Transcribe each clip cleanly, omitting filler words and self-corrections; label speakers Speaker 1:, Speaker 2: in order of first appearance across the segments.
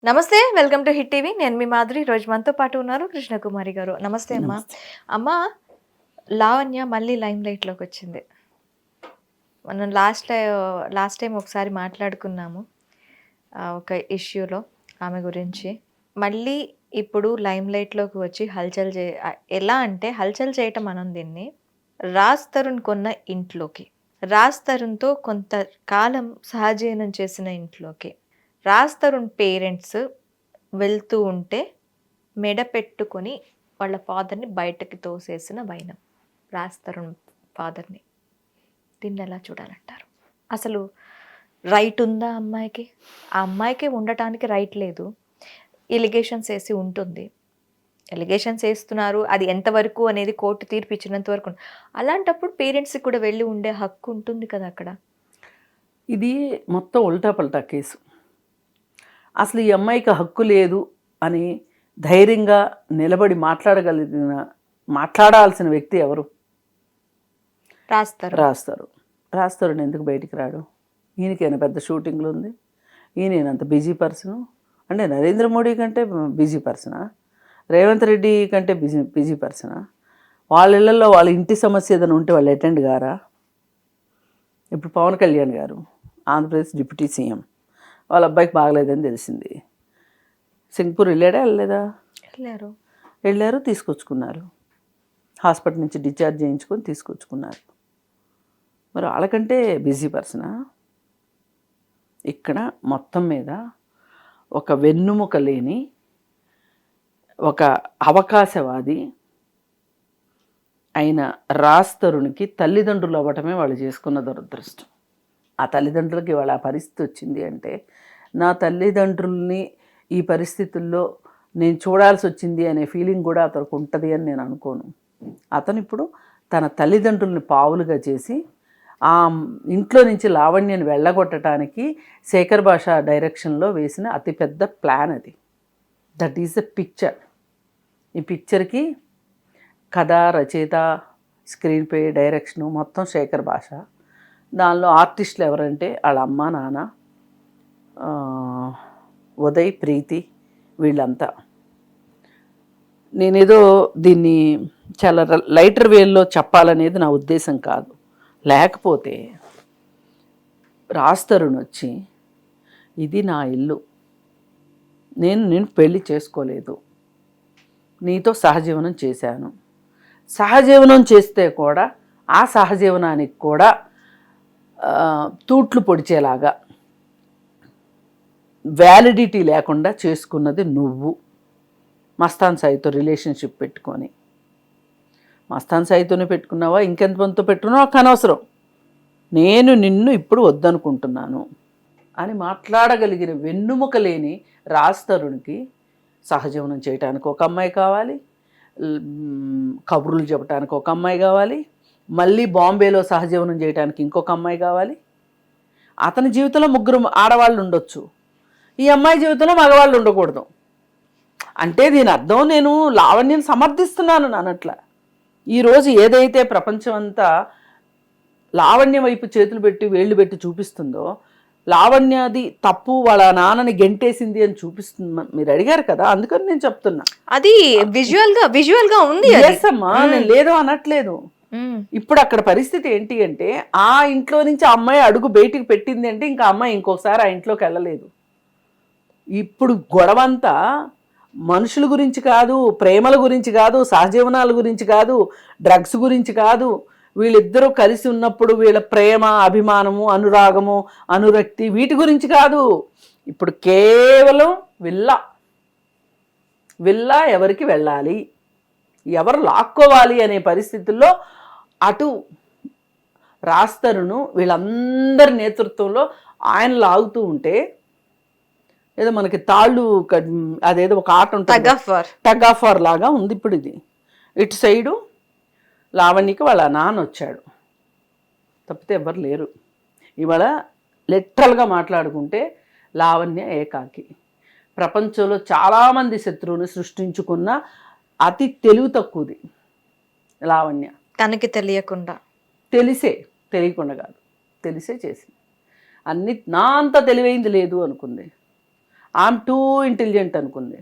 Speaker 1: నమస్తే. Welcome to hit TV. నేను మీ మాధురి. ఈరోజు మనతో పాటు ఉన్నారు కృష్ణకుమారి గారు. నమస్తే అమ్మా.
Speaker 2: నమస్తే.
Speaker 1: అమ్మ, లావణ్య మళ్ళీ లైమ్ లైట్‌లోకొచ్చింది. మనం లాస్ట్ టైమ్ ఒకసారి మాట్లాడుకున్నాము. ఒక ఇష్యూలో ఆమె గురించి. మళ్ళీ ఇప్పుడు లైమ్ లైట్‌లోకి వచ్చి ఎలా అంటే హల్చల్ చేయటం అనం దీన్ని. రాజ్ తరుణ్ కొన్న ఇంట్లోకి. రాజ్ తరుణ్‌తో కొంతకాలం సహజీవనం చేసిన ఇంట్లోకి. రాజ్ తరుణ్ పేరెంట్స్ వెళ్తూ ఉంటే మెడ పెట్టుకొని వాళ్ళ ఫాదర్‌ని బయటకి తోసేసిన వైనం. రాజ్ తరుణ్ ఫాదర్‌ని. దీన్ని ఎలా చూడాలంటారు? అసలు రైట్ ఉందా అమ్మాయికి? ఆ అమ్మాయికే ఉండటానికి రైట్ లేదు. ఎలిగేషన్స్ ఏసి ఉంటుంది. ఎలిగేషన్స్ ఏస్తున్నారు. అది ఎంతవరకు అనేది కోర్టు తీర్పు ఇచ్చినంత వరకు. అలాంటప్పుడు పేరెంట్స్‌కి కూడా వెళ్ళి ఉండే హక్కు ఉంటుంది కదా అక్కడ.
Speaker 2: ఇది మొత్తం ఉల్టా పల్టా కేసు. అసలు ఈ అమ్మాయికి హక్కు లేదు అని ధైర్యంగా నిలబడి మాట్లాడాల్సిన వ్యక్తి ఎవరు? రాస్తారు ఎందుకు బయటికి రాడు? ఈయనకైనా పెద్ద షూటింగ్లు ఉంది, ఈయనంత బిజీ పర్సను. అంటే నరేంద్ర మోడీ కంటే బిజీ పర్సనా? రేవంత్ రెడ్డి కంటే బిజీ పర్సనా? వాళ్ళ ఇళ్లలో వాళ్ళ ఇంటి సమస్య ఏదైనా ఉంటే వాళ్ళు అటెండ్ కారా? ఇప్పుడు పవన్ కళ్యాణ్ గారు ఆంధ్రప్రదేశ్ డిప్యూటీ సీఎం, వాళ్ళ అబ్బాయికి బాగలేదని తెలిసింది. సింగపూర్ వెళ్ళలేదా? వెళ్ళారు, తీసుకొచ్చుకున్నారు. హాస్పిటల్ నుంచి డిశ్చార్జ్ చేయించుకొని తీసుకొచ్చుకున్నారు. మరి వాళ్ళకంటే బిజీ పర్సనా? ఇక్కడ మొత్తం మీద ఒక వెన్నుముక లేని ఒక అవకాశవాది అయిన రాజ్ తరుణ్కి తల్లిదండ్రులు అవ్వటమే వాళ్ళు చేసుకున్న దురదృష్టం. ఆ తల్లిదండ్రులకి వాళ్ళ పరిస్థితి వచ్చింది అంటే, నా తల్లిదండ్రుల్ని ఈ పరిస్థితుల్లో నేను చూడాల్సి వచ్చింది అనే ఫీలింగ్ కూడా అతనికి ఉంటుంది అని నేను అనుకోను. అతను ఇప్పుడు తన తల్లిదండ్రుల్ని పావులుగా చేసి ఆ ఇంట్లో నుంచి లావణ్యని వెళ్ళగొట్టడానికి శేఖర్ భాష డైరెక్షన్లో వేసిన అతిపెద్ద ప్లాన్ అది. That is a picture. ఈ పిక్చర్కి కథ, రచయిత, స్క్రీన్ ప్లే, డైరెక్షను మొత్తం శేఖర్ భాష. దానిలో ఆర్టిస్టులు ఎవరంటే వాళ్ళ అమ్మ, నాన్న, ఉదయ్, ప్రీతి, వీళ్ళంతా. నేనేదో దీన్ని చాలా లైటర్ వేల్లో చెప్పాలనేది నా ఉద్దేశం కాదు. లేకపోతే రాజ్ తరుణ్ వచ్చి, ఇది నా ఇల్లు, నేను పెళ్ళి చేసుకోలేదు, నీతో సహజీవనం చేశాను, సహజీవనం చేస్తే కూడా ఆ సహజీవనానికి కూడా తూట్లు పొడిచేలాగా వ్యాలిడిటీ లేకుండా చేసుకున్నది నువ్వు. మస్తాన్ సాయితో రిలేషన్షిప్ పెట్టుకొని, మస్తాన్ సాయితోనే పెట్టుకున్నావా, ఇంకెంతమందితో పెట్టుకున్నావా నాకు అనవసరం, నేను నిన్ను ఇప్పుడు వద్దనుకుంటున్నాను అని మాట్లాడగలిగిన వెన్నుముక లేని రాజ్ తరుణ్కి సహజీవనం చేయడానికి ఒక అమ్మాయి కావాలి, కబుర్లు చెప్పడానికి ఒక అమ్మాయి కావాలి, మళ్ళీ బాంబేలో సహజీవనం చేయడానికి ఇంకొక అమ్మాయి కావాలి. అతని జీవితంలో 3 ఆడవాళ్ళు ఉండొచ్చు, ఈ అమ్మాయి జీవితంలో మగవాళ్ళు ఉండకూడదు. అంటే దీని అర్థం నేను లావణ్యని సమర్థిస్తున్నాను అన్నట్ల. ఈరోజు ఏదైతే ప్రపంచం అంతా లావణ్య వైపు చేతులు పెట్టి వేళ్ళు పెట్టి చూపిస్తుందో, లావణ్యది తప్పు, వాళ్ళ నాన్నని గెంటేసింది అని చూపిస్తుంది. మీరు అడిగారు కదా, అందుకని నేను చెప్తున్నా.
Speaker 1: అది విజువల్ గా ఉంది.
Speaker 2: అమ్మా, నేను లేదు అనట్లేదు. ఇప్పుడు అక్కడ పరిస్థితి ఏంటి అంటే, ఆ ఇంట్లో నుంచి ఆ అమ్మాయి అడుగు బయటికి పెట్టింది అంటే ఇంకా అమ్మాయి ఇంకోసారి ఆ ఇంట్లోకి వెళ్ళలేదు. ఇప్పుడు గొడవంతా మనుషుల గురించి కాదు, ప్రేమల గురించి కాదు, సహజీవనాల గురించి కాదు, డ్రగ్స్ గురించి కాదు. వీళ్ళిద్దరూ కలిసి ఉన్నప్పుడు వీళ్ళ ప్రేమ, అభిమానము, అనురాగము, అనురక్తి, వీటి గురించి కాదు. ఇప్పుడు కేవలం విల్లా ఎవరికి వెళ్ళాలి, ఎవరు లాక్కోవాలి అనే పరిస్థితుల్లో అటు రాజ్ తరుణ్ వీళ్ళందరి నేతృత్వంలో ఆయన లాగుతూ ఉంటే, ఏదో మనకి తాళ్ళు, అదేదో ఒక ఆట ఉంటుంది, టగ్ ఆఫ్ వార్ లాగా ఉంది ఇప్పుడు ఇది. ఇటు సైడు లావణ్యకి వాళ్ళ నాన్న వచ్చాడు, తప్పితే ఎవరు లేరు. ఇవాళ లిటరల్గా మాట్లాడుకుంటే లావణ్య ఏకాకి. ప్రపంచంలో చాలామంది శత్రువుని సృష్టించుకున్న అతి తెలివి తక్కువది లావణ్య.
Speaker 1: తనకి తెలియకుండా,
Speaker 2: తెలియకుండా కాదు, తెలిసే చేసింది. నా అంత తెలివైంది లేదు అనుకుంది. ఆమె టూ ఇంటెలిజెంట్ అనుకుంది.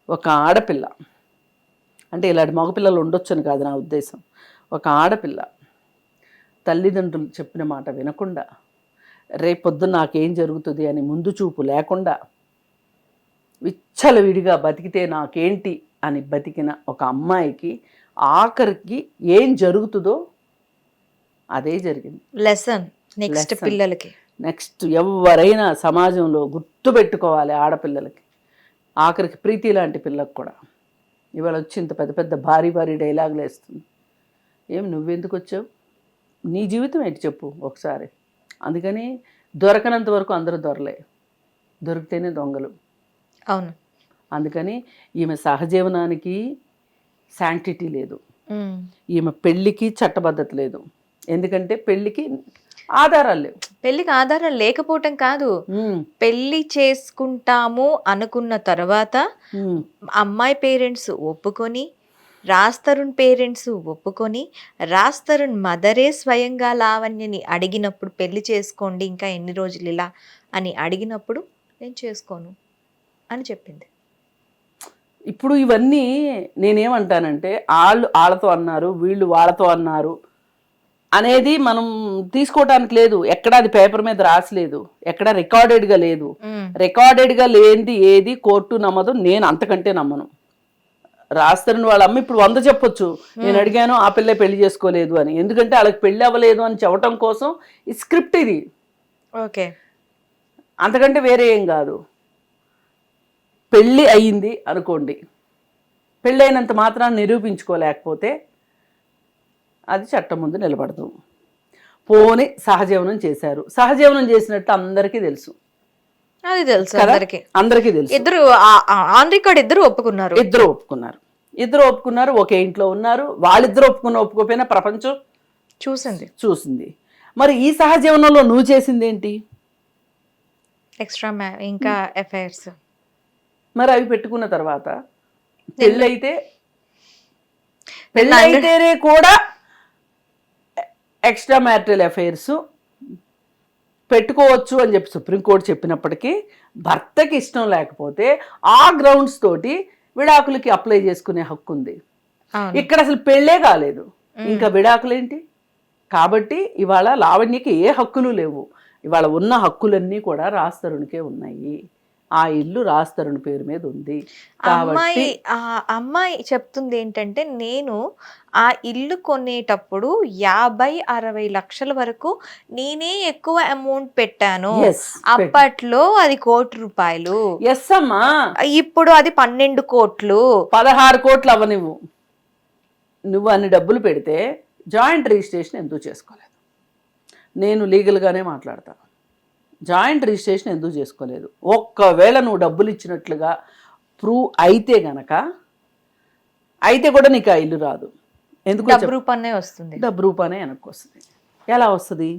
Speaker 2: ఒక ఆడపిల్ల, అంటే ఇలాంటి మగపిల్లలు ఉండొచ్చని కాదు నా ఉద్దేశం, ఒక ఆడపిల్ల తల్లిదండ్రులు చెప్పిన మాట వినకుండా, రేపొద్దున నాకేం జరుగుతుంది అని ముందు చూపు లేకుండా, విచ్చలవిడిగా బతికితే నాకేంటి అని బతికిన ఒక అమ్మాయికి ఆఖరికి ఏం జరుగుతుందో అదే జరిగింది.
Speaker 1: లెసన్ నెక్స్ట్ పిల్లలకి.
Speaker 2: నెక్స్ట్ ఎవరైనా సమాజంలో గుర్తుపెట్టుకోవాలి ఆడపిల్లలకి, ఆఖరికి ప్రీతి లాంటి పిల్లకు కూడా. ఇవాళ వచ్చి ఇంత పెద్ద పెద్ద భారీ భారీ డైలాగులు వేస్తుంది. ఏం నువ్వెందుకు వచ్చావు, నీ జీవితం ఏంటి చెప్పు ఒకసారి. అందుకని దొరకనంత వరకు అందరూ దొరలే, దొరికితేనే దొంగలు.
Speaker 1: అవును.
Speaker 2: అందుకని ఈమె సహజీవనానికి శాంటిటీ లేదు, ఈమె పెళ్ళికి చట్టబద్ధత లేదు. ఎందుకంటే పెళ్ళికి ఆధారాలు లేవు.
Speaker 1: పెళ్ళికి ఆధారాలు లేకపోవటం కాదు, పెళ్లి చేసుకుంటాము అనుకున్న తర్వాత అమ్మాయి పేరెంట్స్ ఒప్పుకొని, రాజ్ తరుణ్ పేరెంట్స్ ఒప్పుకొని, రాజ్ తరుణ్ మదరే స్వయంగా లావణ్యని అడిగినప్పుడు పెళ్లి చేసుకోండి ఇంకా ఎన్ని రోజులు ఇలా అని అడిగినప్పుడు నేను చేసుకోను అని చెప్పింది.
Speaker 2: ఇప్పుడు ఇవన్నీ నేనేమంటానంటే వాళ్ళతో అన్నారు, వీళ్ళు వాళ్ళతో అన్నారు అనేది మనం తీసుకోవటానికి లేదు. ఎక్కడ అది పేపర్ మీద రాసలేదు, ఎక్కడ రికార్డెడ్గా లేదు. రికార్డెడ్గా లేనిది ఏది కోర్టు నమ్మదు, నేను అంతకంటే నమ్మను. రాస్తారని వాళ్ళ అమ్మ ఇప్పుడు 100 చెప్పొచ్చు, నేను అడిగాను ఆ పిల్లే పెళ్లి చేసుకోలేదు అని. ఎందుకంటే వాళ్ళకి పెళ్లి అవ్వలేదు అని చెప్పడం కోసం ఈ స్క్రిప్ట్ ఇది.
Speaker 1: ఓకే,
Speaker 2: అంతకంటే వేరే ఏం కాదు. పెళ్ళి అయ్యింది అనుకోండి, పెళ్ళి అయినంత మాత్రాన్ని నిరూపించుకోలేకపోతే అది చట్టం ముందు నిలబడదు. పోని సహజీవనం చేశారు, సహజీవనం చేసినట్టు అందరికీ తెలుసు,
Speaker 1: అది తెలుసు
Speaker 2: అందరికీ తెలుసు.
Speaker 1: ఇద్దరు ఆన్ రికార్డ్ ఇద్దరు ఒప్పుకున్నారు,
Speaker 2: ఇద్దరు ఒప్పుకున్నారు, ఒకే ఇంట్లో ఉన్నారు. వాళ్ళిద్దరు ఒప్పుకోపోయినా ప్రపంచం చూసింది. మరి ఈ సహజీవనంలో నువ్వు చేసింది ఏంటి?
Speaker 1: ఎక్స్ట్రా ఇంకా ఎఫ్ఐఆర్స్.
Speaker 2: మరి అవి పెట్టుకున్న తర్వాత పెళ్ళైతేనే కూడా ఎక్స్ట్రా మ్యారిటల్ అఫైర్స్ పెట్టుకోవచ్చు అని చెప్పి సుప్రీంకోర్టు చెప్పినప్పటికీ భర్తకి ఇష్టం లేకపోతే ఆ గ్రౌండ్స్ తోటి విడాకులకి అప్లై చేసుకునే హక్కు ఉంది. ఇక్కడ అసలు పెళ్ళే కాలేదు, ఇంకా విడాకులేంటి? కాబట్టి ఇవాళ లావణ్యకి ఏ హక్కులు లేవు. ఇవాళ ఉన్న హక్కులన్నీ కూడా రాజ్ తరుణ్కే ఉన్నాయి. ఆ ఇల్లు రాజ్ తరుణ్ పేరు మీద ఉంది.
Speaker 1: అమ్మాయి చెప్తుంది ఏంటంటే, నేను ఆ ఇల్లు కొనేటప్పుడు 50-60 లక్షల వరకు నేనే ఎక్కువ అమౌంట్ పెట్టాను. అప్పట్లో అది ₹1,00,00,000.
Speaker 2: ఎస్ అమ్మా,
Speaker 1: ఇప్పుడు అది 12 కోట్లు,
Speaker 2: 16 కోట్లు అవ్వనివ్వు. నువ్వు అన్ని డబ్బులు పెడితే జాయింట్ రిజిస్ట్రేషన్ ఎందుకు చేసుకోలేదు? నేను లీగల్గానే మాట్లాడతాను. జాయింట్ రిజిస్ట్రేషన్ ఎందుకు చేసుకోలేదు? ఒక్కవేళ నువ్వు డబ్బులు ఇచ్చినట్లుగా ప్రూవ్ అయితే గనక, అయితే కూడా నీకు ఆ ఇల్లు రాదు. ఎందుకు?
Speaker 1: డబ్బు రూపానే వస్తుంది.
Speaker 2: డబ్బు రూపానే వెనక్కి వస్తుంది. ఎలా వస్తుంది?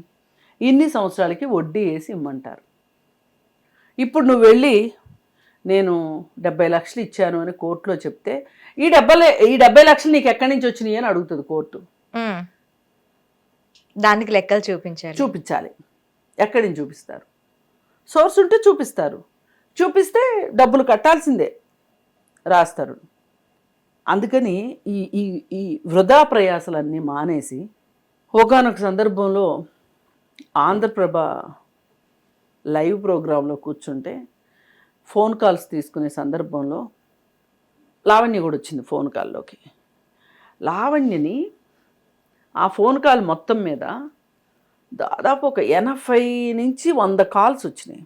Speaker 2: ఇన్ని సంవత్సరాలకి వడ్డీ వేసి ఇమ్మంటారు. ఇప్పుడు నువ్వు వెళ్ళి నేను 70 లక్షలు ఇచ్చాను అని కోర్టులో చెప్తే ఈ 70 లక్షలు నీకు ఎక్కడి నుంచి వచ్చినాయి అని అడుగుతుంది కోర్టు.
Speaker 1: దానికి లెక్కలు చూపించాలి. ఎక్కడి నుంచి
Speaker 2: చూపిస్తారు? సోర్స్ ఉంటే చూపిస్తారు, చూపిస్తే డబ్బులు కట్టాల్సిందే రాస్తారు. అందుకని ఈ వృధా ప్రయాసాలన్నీ మానేసి ఒకానొక సందర్భంలో ఆంధ్రప్రభ లైవ్ ప్రోగ్రాంలో కూర్చుంటే ఫోన్ కాల్స్ తీసుకునే సందర్భంలో లావణ్య కూడా వచ్చింది ఫోన్ కాల్లోకి. లావణ్యని ఆ ఫోన్ కాల్ మొత్తం మీద దాదాపు ఒక 80 నుంచి 100 కాల్స్ వచ్చినాయి.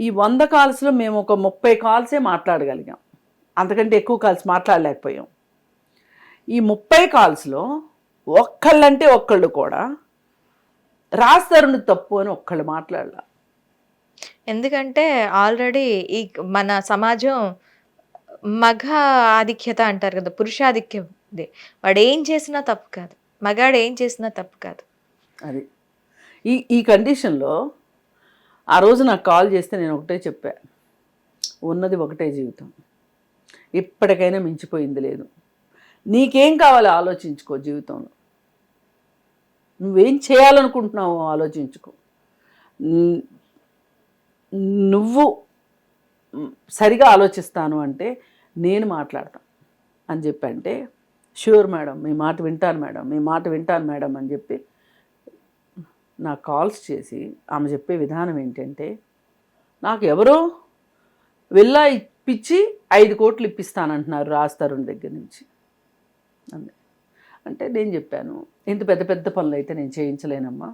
Speaker 2: ఈ 100 కాల్స్లో మేము ఒక 30 కాల్సే మాట్లాడగలిగాం, అంతకంటే ఎక్కువ కాల్స్ మాట్లాడలేకపోయాం. ఈ 30 కాల్స్లో ఒక్కళ్ళంటే ఒక్కళ్ళు కూడా రాజ్ తరుణ్ తప్పు అని ఒక్కళ్ళు మాట్లాడలా.
Speaker 1: ఎందుకంటే ఆల్రెడీ ఈ మన సమాజం మగ ఆధిక్యత అంటారు కదా, పురుషాధిక్యం. వాడు ఏం చేసినా తప్పు కాదు, మగాడు ఏం చేసినా తప్పు కాదు.
Speaker 2: అది ఈ కండిషన్లో ఆ రోజు నాకు కాల్ చేస్తే నేను ఒకటే చెప్పా, ఉన్నది ఒకటే జీవితం, ఇప్పటికైనా మించిపోయింది లేదు. నీకేం కావాలో ఆలోచించుకో, జీవితంలో నువ్వేం చేయాలనుకుంటున్నావో ఆలోచించుకో. నువ్వు సరిగా ఆలోచిస్తాను అంటే నేను మాట్లాడతాను అని చెప్పి అంటే ష్యూర్ మేడం, మీ మాట వింటాను మేడం, మీ మాట వింటాను మేడం అని చెప్పి నాకు కాల్స్ చేసి ఆమె చెప్పే విధానం ఏంటంటే, నాకు ఎవరో విల్లా ఇప్పించి 5 కోట్లు ఇప్పిస్తానంటున్నారు రాజ్ తరుణ్ దగ్గర నుంచి అంది. అంటే నేను చెప్పాను, ఇంత పెద్ద పెద్ద పనులు అయితే నేను చేయించలేనమ్మా.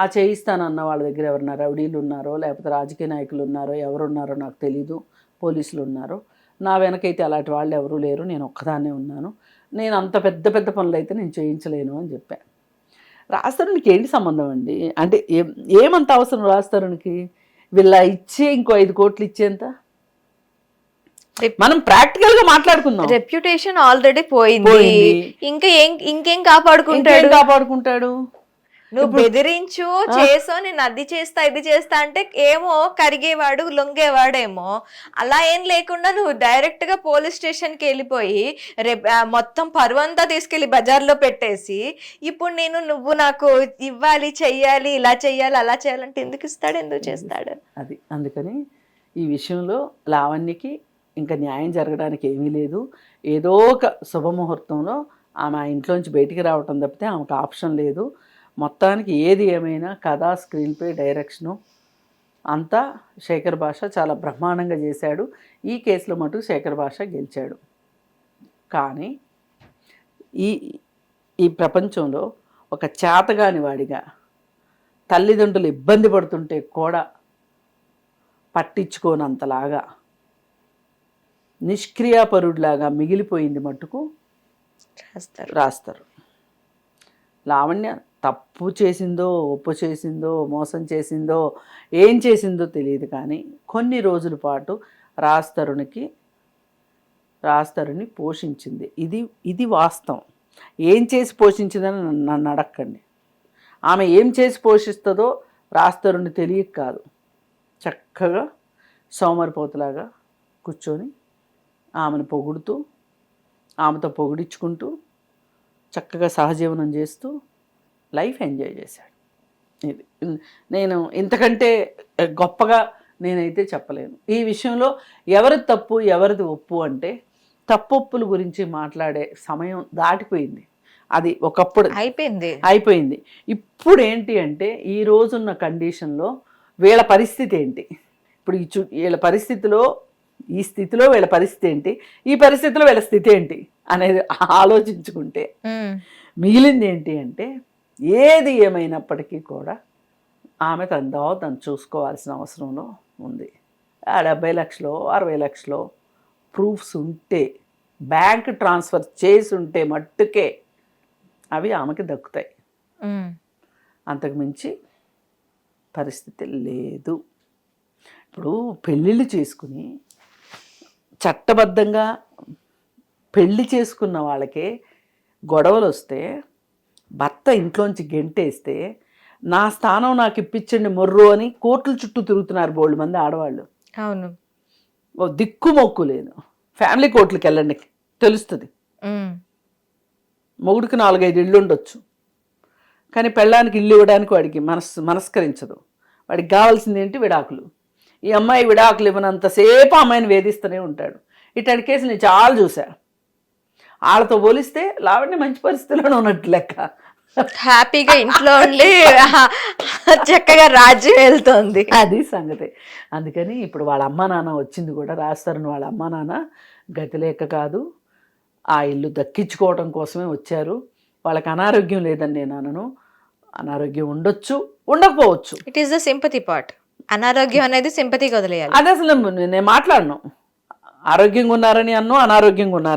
Speaker 2: ఆ చేయిస్తానన్న వాళ్ళ దగ్గర ఎవరన్నా రౌడీలు ఉన్నారో లేకపోతే రాజకీయ నాయకులు ఉన్నారో ఎవరున్నారో నాకు తెలీదు, పోలీసులు ఉన్నారో. నా వెనకైతే అలాంటి వాళ్ళు ఎవరూ లేరు, నేను ఒక్కదాన్నే ఉన్నాను. నేను అంత పెద్ద పెద్ద పనులు అయితే నేను చేయించలేను అని చెప్పాను. రాజ్ తరుణ్కి ఏంటి సంబంధం అండి? అంటే ఏమంత అవసరం రాజ్ తరుణ్కి? వీళ్ళ ఇచ్చే ఇంకో 5 కోట్లు ఇచ్చేంత? మనం ప్రాక్టికల్ గా మాట్లాడుకుందాం.
Speaker 1: రెప్యుటేషన్ ఆల్రెడీ పోయింది, ఇంకేం కాపాడుకుంటాడు? నువ్వు బెదిరించు చేసో, నేను అది చేస్తా ఇది చేస్తా అంటే ఏమో కరిగేవాడు లొంగేవాడేమో. అలా ఏం లేకుండా నువ్వు డైరెక్ట్ గా పోలీస్ స్టేషన్ కి వెళ్ళిపోయి మొత్తం పరువంతా తీసుకెళ్లి బజార్లో పెట్టేసి ఇప్పుడు నువ్వు నాకు ఇవ్వాలి, చెయ్యాలి, ఇలా చెయ్యాలి అలా చేయాలంటే ఎందుకు ఇస్తాడు, ఎందుకు చేస్తాడు?
Speaker 2: అది అందుకని ఈ విషయంలో లావణ్యకి ఇంకా న్యాయం జరగడానికి ఏమీ లేదు. ఏదో ఒక శుభముహూర్తంలో ఆమె ఆ ఇంట్లోంచి బయటికి రావటం తప్పితే ఆమెకు ఆప్షన్ లేదు. మొత్తానికి ఏది ఏమైనా కథ, స్క్రీన్ ప్లే, డైరెక్షను అంతా శేఖర్ భాష చాలా బ్రహ్మాండంగా చేశాడు. ఈ కేసులో మటుకు శేఖర్ భాష గెలిచాడు. కానీ ఈ ప్రపంచంలో ఒక చేతగాని వాడిగా తల్లిదండ్రులు ఇబ్బంది పడుతుంటే కూడా పట్టించుకోనంతలాగా నిష్క్రియాపరుడిలాగా మిగిలిపోయింది మట్టుకు రాస్తారు. లావణ్య తప్పు చేసిందో, ఒప్పు చేసిందో, మోసం చేసిందో, ఏం చేసిందో తెలియదు, కానీ కొన్ని రోజుల పాటు రాజ్ తరుణ్ని పోషించింది. ఇది వాస్తవం. ఏం చేసి పోషించిందని నన్ను అడక్కండి. ఆమె ఏం చేసి పోషిస్తుందో రాజ్ తరుణ్ని తెలియక కాదు, చక్కగా సోమరిపోతులాగా కూర్చొని ఆమెను పొగుడుతూ, ఆమెతో పొగిడించుకుంటూ, చక్కగా సహజీవనం చేస్తూ లైఫ్ ఎంజాయ్ చేశాడు. ఇది నేను ఇంతకంటే గొప్పగా నేనైతే చెప్పలేను. ఈ విషయంలో ఎవరిది తప్పు ఎవరిది ఒప్పు అంటే తప్పొప్పుల గురించి మాట్లాడే సమయం దాటిపోయింది. అది ఒకప్పుడు అయిపోయింది. ఇప్పుడు ఏంటి అంటే ఈ రోజున్న కండిషన్లో వీళ్ళ పరిస్థితి ఏంటి, ఇప్పుడు వీళ్ళ పరిస్థితిలో, ఈ స్థితిలో వీళ్ళ పరిస్థితి ఏంటి, ఈ పరిస్థితిలో వీళ్ళ స్థితి ఏంటి అనేది ఆలోచించుకుంటే మిగిలింది ఏంటి అంటే, ఏది ఏమైనప్పటికీ కూడా ఆమె తను చూసుకోవాల్సిన అవసరంలో ఉంది. 70 లక్షలు 60 లక్షలు ప్రూఫ్స్ ఉంటే, బ్యాంక్ ట్రాన్స్ఫర్ చేసి ఉంటే మట్టుకే అవి ఆమెకి దక్కుతాయి. అంతకుమించి పరిస్థితి లేదు. ఇప్పుడు పెళ్ళిళ్ళు చేసుకుని చట్టబద్ధంగా పెళ్లి చేసుకున్న వాళ్ళకే గొడవలు వస్తే, భర్త ఇంట్లోంచి గెంటేస్తే, నా స్థానం నాకు ఇప్పించండి మొర్రు అని కోర్టుల చుట్టూ తిరుగుతున్నారు బోల్డ్ మంది ఆడవాళ్ళు.
Speaker 1: అవును,
Speaker 2: దిక్కు మొక్కు లేదు. ఫ్యామిలీ కోర్టులకు వెళ్ళండి, తెలుస్తుంది. మొగుడికి 4-5 ఇళ్ళు ఉండొచ్చు, కానీ పెళ్ళానికి ఇల్లు ఇవ్వడానికి వాడికి మనస్కరించదు. వాడికి కావాల్సింది ఏంటి? విడాకులు. ఈ అమ్మాయి విడాకులు ఇవ్వనంతసేపు అమ్మాయిని వేధిస్తూనే ఉంటాడు. ఇట్లాంటి కేసులు నేను చాలా చూసా. వాళ్ళతో పోలిస్తే లావణ్య మంచి పరిస్థితిలోనే ఉన్నట్టు లెక్క.
Speaker 1: హ్యాపీగా ఇంట్లో ఉండి చక్కగా రాజ్యం వెళ్తుంది,
Speaker 2: అది సంగతి. అందుకని ఇప్పుడు వాళ్ళ అమ్మా నాన్న వచ్చింది కూడా, రాజ్ తరుణ్ వాళ్ళ అమ్మా నాన్న గతి లేక కాదు, ఆ ఇల్లు దక్కించుకోవడం కోసమే వచ్చారు. వాళ్ళకి అనారోగ్యం లేదని నేను అనను. అనారోగ్యం ఉండొచ్చు, ఉండకపోవచ్చు.
Speaker 1: It is the sympathy part. అనారోగ్యం అనేది సింపతికి వదిలేయాలి.
Speaker 2: అది అసలు నేను మాట్లాడను. ఆరోగ్యంగా ఉన్నారని అన్నాను, అనారోగ్యంగా ఉన్నారని